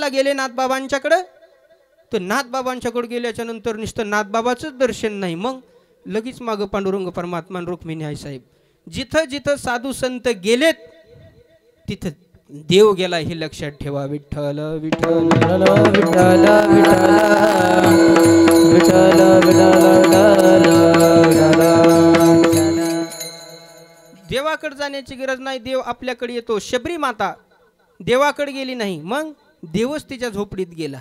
माता गेले नाथबाबांच्याकडे, तर नाथबाबांच्याकडे गेल्याच्या नंतर नुसतं नाथबाबाचंच दर्शन नाही, मग लगेच मागं पांडुरंग परमात्मा रुक्मिणी आई साहेब. जिथं जिथं साधू संत गेलेत तिथं देव गेला हे लक्षात ठेवा. विठ्ठल विठ्ठल विठ्ठल विठ्ठल देवाकडे जाण्याची गरज नाही, देव आपल्याकडे येतो. शबरी माता देवाकडे गेली नाही, मग देवच तिच्या झोपडीत गेला.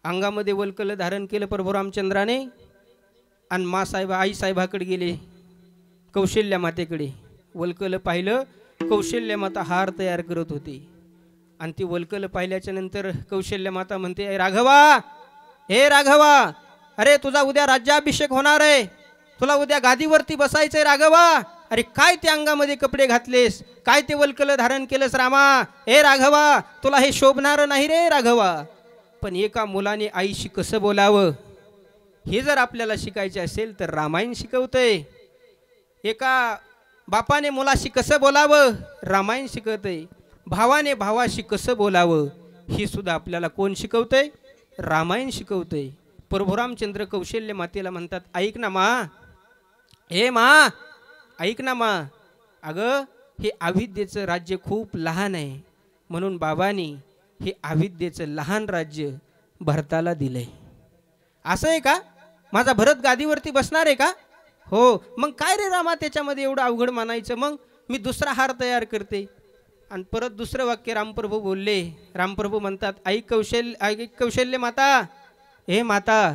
अंगामध्ये वल्कल धारण केलं प्रभू रामचंद्राने आणि मासाहेब आई साहेबाकडे गेले, कौशल्या मातेकडे. वल्कल पाहिलं, कौशल्य माता हार तयार करत होती आणि ती वल्कल पाहिल्याच्या नंतर कौशल्य माता म्हणते, राघवा, हे राघवा, अरे तुझा उद्या राज्याभिषेक होणार आहे, तुला उद्या गादीवरती बसायचंय राघवा. अरे काय ते अंगामध्ये कपडे घातलेस, काय ते वल्कल धारण केलंस रामा, हे राघवा, तुला हे शोभणार नाही रे राघवा. पण एका मुलाने आईशी कसं बोलावं हे जर आपल्याला शिकायचे असेल तर रामायण शिकवतंय. एका बापाने मुलाशी कसं बोलावं रामायण शिकवतंय. भावाने भावाशी कसं बोलावं हे सुद्धा आपल्याला कोण शिकवतंय, रामायण शिकवतंय. प्रभू रामचंद्र कौशल्य मातेला म्हणतात, ऐक ना मा, हे मा, ऐक ना मा, अगं हे अविद्येचं राज्य खूप लहान आहे, म्हणून बाबांनी हे अविद्येचं लहान राज्य भरताला दिलंय. असं आहे का, माझा भरत गादीवरती बसणार आहे का? हो. मग काय रे रामा त्याच्यामध्ये एवढं अवघड मानायचं, मग मी दुसरा हार तयार करते. आणि परत दुसरं वाक्य रामप्रभू बोलले. रामप्रभू म्हणतात, ऐक कौशल्य माता, हे माता,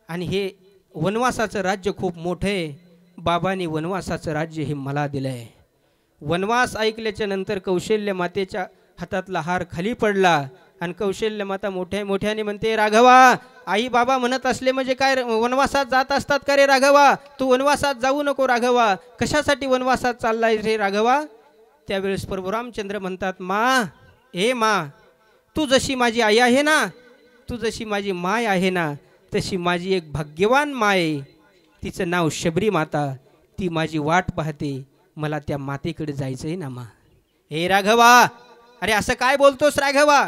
आणि हे वनवासाचं राज्य खूप मोठं आहे, बाबांनी वनवासाचं राज्य हे मला दिलं आहे. वनवास ऐकल्याच्या नंतर कौशल्य मातेच्या हातातला हार खाली पडला आणि कौशल्य माता मोठ्याने म्हणते, राघवा, आई बाबा म्हणत असले म्हणजे काय वनवासात जात असतात का रे राघवा, तू वनवासात जाऊ नको राघवा, कशासाठी वनवासात चाललाय रे राघवा. त्यावेळेस प्रभू रामचंद्र म्हणतात, मा, हे मा, तू जशी माझी आई आहे ना, तू जशी माझी माय आहे ना, तशी माझी एक भाग्यवान माय, तिचं नाव शबरी माता, ती माझी वाट पाहते, मला त्या मातेकडे जायचं आहे ना मा. हे राघवा, अरे असं काय बोलतोस राघवा,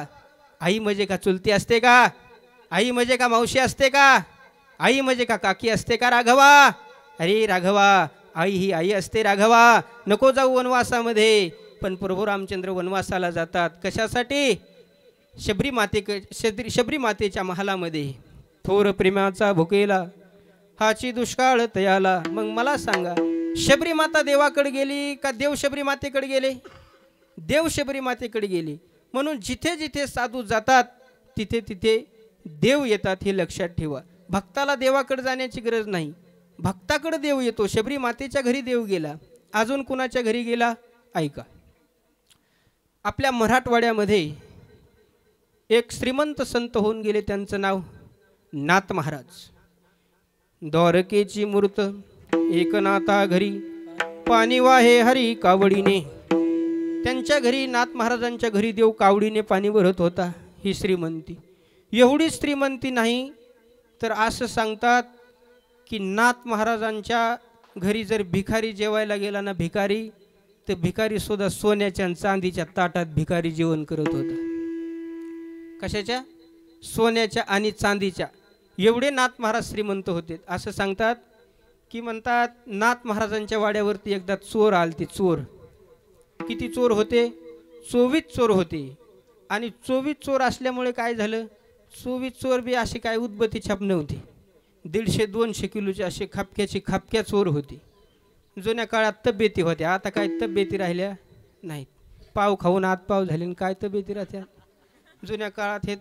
आई म्हणजे का चुलती असते का, आई म्हणजे का मावशी असते का, आई म्हणजे का काकी असते का राघवा. अरे राघवा, आई ही आई असते राघवा, नको जाऊ वनवासामध्ये. पण प्रभू रामचंद्र वनवासाला जातात कशासाठी, शबरी मातेच्या महालामध्ये. थोर प्रेमाचा भुकेला हाची दुष्काळ तयाला. मग मला सांगा, शबरी माता देवाकडे गेली का देव शबरी मातेकडे गेले? देव शबरी मातेकडे गेले. म्हणून जिथे जिथे साधू जातात तिथे तिथे देव येतात, हे लक्षात ठेवा. भक्ताला देवाकडे जाण्याची गरज नाही, भक्ताकडे देव येतो. शबरी मातेच्या घरी देव गेला, अजून कुणाच्या घरी गेला ऐका. आपल्या मराठवाड्यामध्ये एक श्रीमंत संत होऊन गेले, त्यांचं नाव नाथ महाराज. द्वारकेची मूर्त एकनाथा घरी, पाणी वाहे हरी कावडीने. त्यांच्या घरी, नाथ महाराजांच्या घरी देव कावडीने पाणी भरत होता. ही श्रीमंती, एवढी श्रीमंती नाही तर असं सांगतात की नाथ महाराजांच्या घरी जर भिकारी जेवायला गेला ना भिकारी, तर भिकारी सुद्धा सोन्याच्या आणि चांदीच्या ताटात भिकारी जेवण करत होता. कशाच्या? सोन्याच्या आणि चांदीच्या. एवढे नाथ महाराज श्रीमंत होते. असं सांगतात की म्हणतात नाथ महाराजांच्या वाड्यावरती एकदा चोर आलते. चोर किती चोर होते? 24 चोर होते. आणि 24 चोर असल्यामुळे काय झालं, 24 चोर बी अशी काय उदबत्ती छाप नव्हती, 150-200 किलोचे असे खापक्या चोर होते. जुन्या काळात तब्येती होत्या, आता काय तब्येती राहिल्या नाहीत. पाव खाऊन आतपाव झाले, काय तब्येती राहत्या. जुन्या काळात हे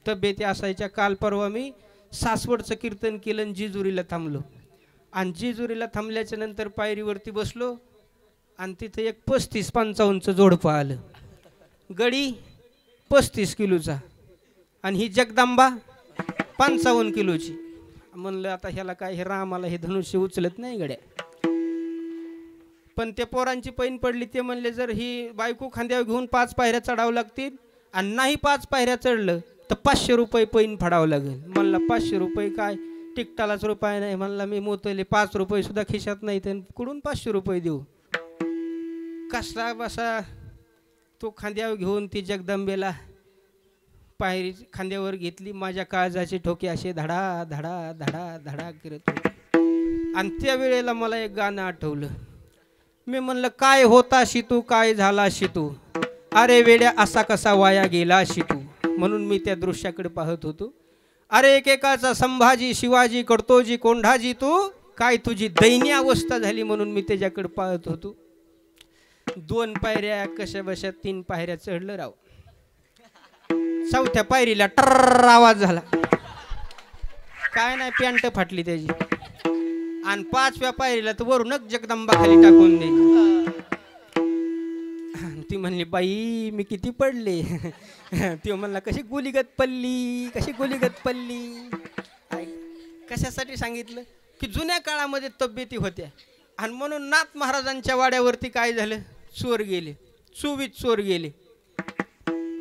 तब्येती असायच्या. काल परवा मी सासवडचं कीर्तन केलं, जिजुरीला थांबलो. आणि जिजुरीला थांबल्याच्या नंतर पायरीवरती बसलो आणि तिथं एक 35-55चं जोडपं आलं. गडी 35 किलोचा आणि ही जगदंबा 55 किलोची. म्हणलं आता ह्याला काय, हे रामाला हे धनुष्य उचलत नाही गड्या. पण ते पोरांची पैन पडली. ते म्हणले जर ही बायको खांद्यावर घेऊन 5 पायऱ्या चढावं लागतील आणि नाही 5 पायऱ्या चढलं तर 500 रुपये पैन फाडावं लागेल. म्हणला 500 रुपये काय, तिकटालाच रुपये नाही. म्हणला मी मोतले 5 रुपये सुद्धा खिशात नाही, तर कुठून 500 रुपये देऊ. कसा बसा तो खांद्यावर घेऊन ती जगदंबेला पायरी खांद्यावर घेतली, माझ्या काळजाचे ठोके असे धडा धडा धडा धडा करत होते. आणि त्या वेळेला मला एक गाणं आठवलं. मी म्हणलं, काय होता शितू, काय झाला शितू, अरे वेड्या असा कसा वाया गेला शितू. म्हणून मी त्या दृश्याकडे पाहत होतो. अरे एकेकाचा संभाजी शिवाजी कडतोजी कोंढाजी तू, काय तुझी दयनीय अवस्था झाली. म्हणून मी त्याच्याकडे पाहत होतो. 2 पायऱ्या कशा बशा 3 पायऱ्या चढलं राव. 4थ्या पायरीला टर्र आवाज झाला. काय नाही, पॅन्ट फाटली त्याची. आणि 5व्या पायरीला तर वरूनच जगदंबा खाली टाकून द्यायची. ती म्हणली, बाई मी किती पडले. ती म्हणला, कशी गोलीगत पल्ली, कशी गोलीगत पल्ली. कशासाठी सांगितलं की जुन्या काळामध्ये तब्येती होत्या. आणि म्हणून नाथ महाराजांच्या वाड्यावरती काय झालं, चोर गेले, 24 चोर गेले.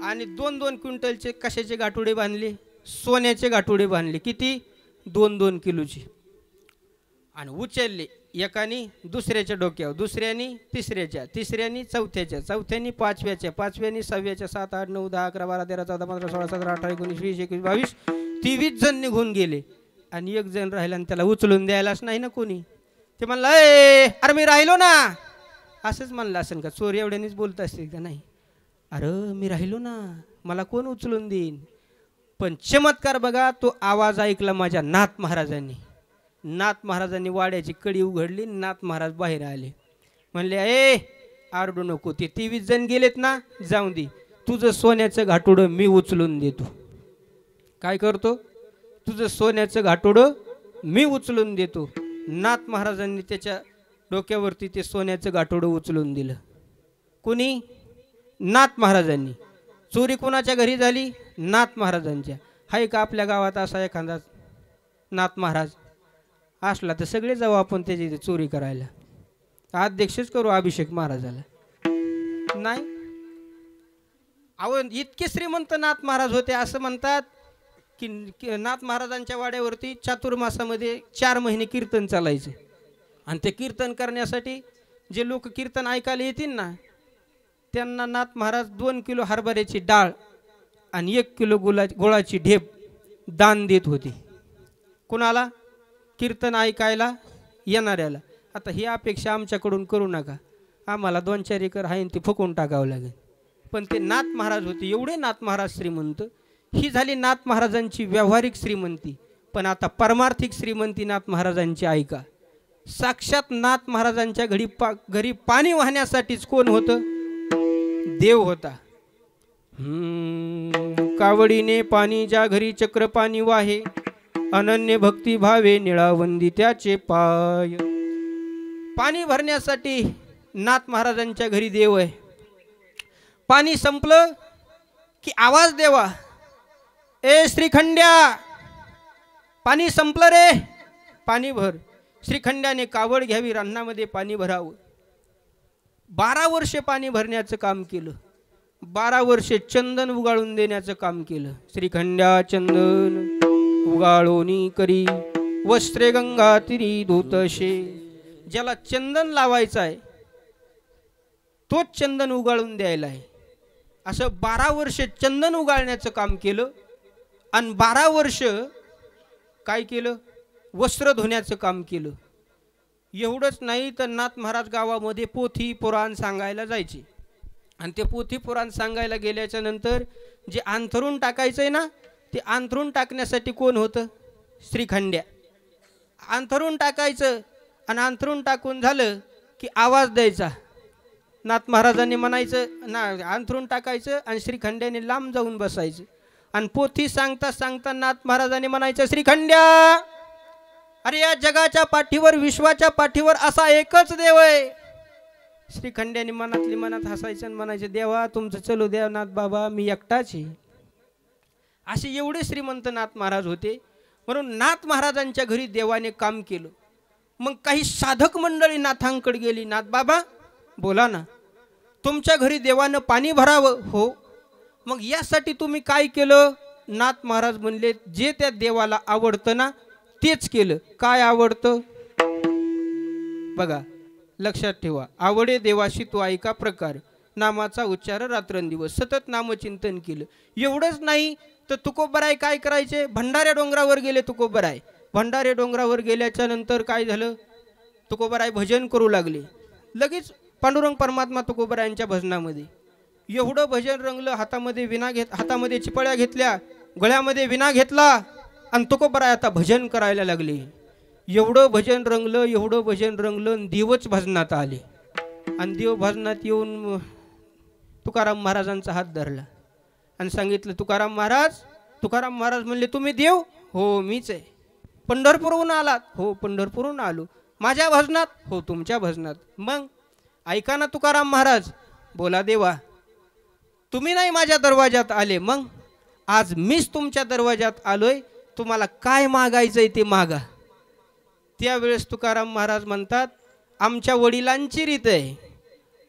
आणि 2-2 क्विंटलचे कशाचे गाठोडे बांधले, सोन्याचे गाठोडे बांधले. किती, 2-2 किलोचे. आणि उचलले, एकानी दुसऱ्याच्या डोक्यावर, दुसऱ्यानी तिसऱ्याच्या, तिसऱ्यानी चौथ्याच्या, चौथ्यानी पाचव्याच्या, पाचव्यानी सहाव्याच्या. 7, 8, 9, 10, 11, 12, 13, 14, 15, 16, 17, 18, 19, 20, 21, 22, 23 जण निघून गेले. आणि एक जण राहिला आणि त्याला उचलून द्यायलाच नाही ना कोणी. ते म्हणलं, अरे मी राहिलो ना. असंच म्हणलं असेल का, चोर एवढ्यानीच बोलत असतील का, नाही, अरे मी राहिलो ना, मला कोण उचलून देईन. पण चमत्कार बघा, तो आवाज ऐकला माझ्या नाथ महाराजांनी. नाथ महाराजांनी वाड्याची कडी उघडली. नाथ महाराज बाहेर आले. म्हणले, आरडू नको, ते 23 जण गेलेत ना, जाऊन दे, तुझं सोन्याचं घाटोडं मी उचलून देतो. काय करतो, तुझं सोन्याचं घाटोडं मी उचलून देतो. नाथ महाराजांनी त्याच्या डोक्यावरती ते सोन्याचं गाठोडं उचलून दिलं. कुणी, नाथ महाराजांनी. चोरी कोणाच्या घरी झाली, नाथ महाराजांच्या. हाय का आपल्या गावात असा एखादा नाथ महाराज असला तर सगळे जाऊ आपण त्याची चोरी करायला. अध्यक्षच करू अभिषेक महाराजाला. नाही, अहो इतके श्रीमंत नाथ महाराज होते. असं म्हणतात की नाथ महाराजांच्या वाड्यावरती चातुर्मासामध्ये 4 महिने कीर्तन चालायचे. आणि ते कीर्तन करण्यासाठी जे लोक कीर्तन ऐकायला येतील ना, त्यांना नाथ महाराज 2 किलो हरभऱ्याची डाळ आणि 1 किलो गुळाची ढेप दान देत होते. कुणाला, कीर्तन ऐकायला येणाऱ्याला. आता ही अपेक्षा आमच्याकडून करू नका, आम्हाला 2-4 एकर आहे ते फुकून टाकावं लागेल. पण ते नाथ महाराज होते, एवढे नाथ महाराज श्रीमंत. ही झाली नाथ महाराजांची व्यावहारिक श्रीमंती. पण आता परमार्थिक श्रीमंती नाथ महाराजांची ऐका. साक्षात नाथ महाराजांच्या घरी पाणी वाहण्यासाठीच कोण होतं, देव होता. कावडीने पाणी ज्या घरी चक्र पाणी वाहे, अनन्य भक्ती भावे निळावंदी त्याचे पाय. पाणी भरण्यासाठी नाथ महाराजांच्या घरी देव आहे. पाणी संपलं की आवाज देवा, ए श्रीखंड्या पाणी संपलं रे, पाणी भर. श्रीखंड्याने कावड घ्यावी, रानामध्ये पाणी भरावं. 12 वर्षे पाणी भरण्याचं काम केलं. 12 वर्षे चंदन उगाळून देण्याचं काम केलं. श्रीखंड्या चंदन उगाळोनी करी, वस्त्रे गंगा तिरी धुतशे. ज्याला चंदन लावायचं आहे तोच चंदन उगाळून द्यायला आहे. असं 12 वर्षे चंदन उगाळण्याचं काम केलं. आणि 12 वर्ष काय केलं, वस्त्र धुण्याचं काम केलं. एवढंच नाही तर नाथ महाराज गावामध्ये पोथी पुराण सांगायला जायचे. आणि ते पोथी पुराण सांगायला गेल्याच्या नंतर जे अंथरून टाकायचं आहे ना, ते अंथरून टाकण्यासाठी कोण होतं, श्रीखंड्या. अंथरून टाकायचं आणि अंथरून टाकून झालं की आवाज द्यायचा. नाथ महाराजांनी म्हणायचं ना, अंथरून टाकायचं आणि श्रीखंड्याने लांब जाऊन बसायचं. आणि पोथी सांगता सांगता नाथ महाराजांनी म्हणायचं, श्रीखंड्या, अरे या जगाच्या पाठीवर, विश्वाच्या पाठीवर असा एकच देव आहे. श्रीखंड्याने मनातली मनात हसायचं आणि म्हणायचं, देवा तुमचं चलो देव नाथ बाबा, मी एकटाच आहे. असे एवढे श्रीमंत नाथ महाराज होते. म्हणून नाथ महाराजांच्या घरी देवाने काम केलं. मग काही साधक मंडळी नाथांकडे गेली, नाथ बाबा बोला ना, तुमच्या घरी देवानं पाणी भरावं. हो, मग यासाठी तुम्ही काय केलं. नाथ महाराज म्हणले, जे त्या देवाला आवडतं ना तेच केलं. काय आवडतं बघा, लक्षात ठेवा. आवडे देवाशी तो ऐका प्रकार, नामाचा उच्चार रात्रंदिवस सतत नामचिंतन केलं. एवढंच नाही तर तुकोबराय काय करायचे, भंडाऱ्या डोंगरावर गेले तुकोबराय. भंडारे डोंगरावर गेल्याच्या नंतर काय झालं, तुकोबराय भजन करू लागले. लगेच पांडुरंग परमात्मा तुकोबरायांच्या भजनामध्ये एवढं भजन रंगलं. हातामध्ये चिपळ्या घेतल्या, गळ्यामध्ये विणा घेतला आणि तुकोबराय आता भजन करायला लागले. एवढं भजन रंगलं देवच भजनात आले. आणि देव भजनात येऊन तुकाराम महाराजांचा हात धरला आणि सांगितलं, तुकाराम महाराज म्हणले, तुम्ही देव? हो मीच आहे. पंढरपूरहून आलात? हो पंढरपूरहून आलो. माझ्या भजनात? हो तुमच्या भजनात. मग ऐका ना तुकाराम महाराज. बोला देवा. तुम्ही नाही माझ्या दरवाजात आले, मग आज मीच तुमच्या दरवाजात आलोय. तुम्हाला काय मागायचंय ते मागा. त्यावेळेस तुकाराम महाराज म्हणतात, आमच्या वडिलांची रीत आहे,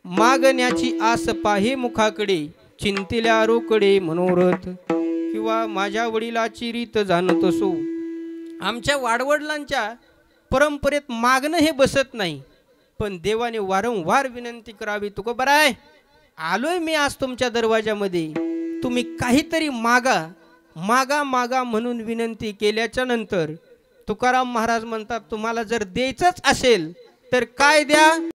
मागण्याची आस पाहे मुखाकडे, चिंतिल्या रोकडे मनोरथ. किंवा माझ्या वडिलाची रीत जाणत असो. आमच्या वाडवडिलांच्या परंपरेत मागणं हे बसत नाही, पण देवाने वारंवार विनंती करावी, तुकोबराय आलोय मी आज तुमच्या दरवाजामध्ये, तुम्ही काहीतरी मागा मागा मागा म्हणून विनंती केल्याच्या नंतर तुकाराम महाराज म्हणतात, तुम्हाला जर द्यायचंच असेल तर काय द्या.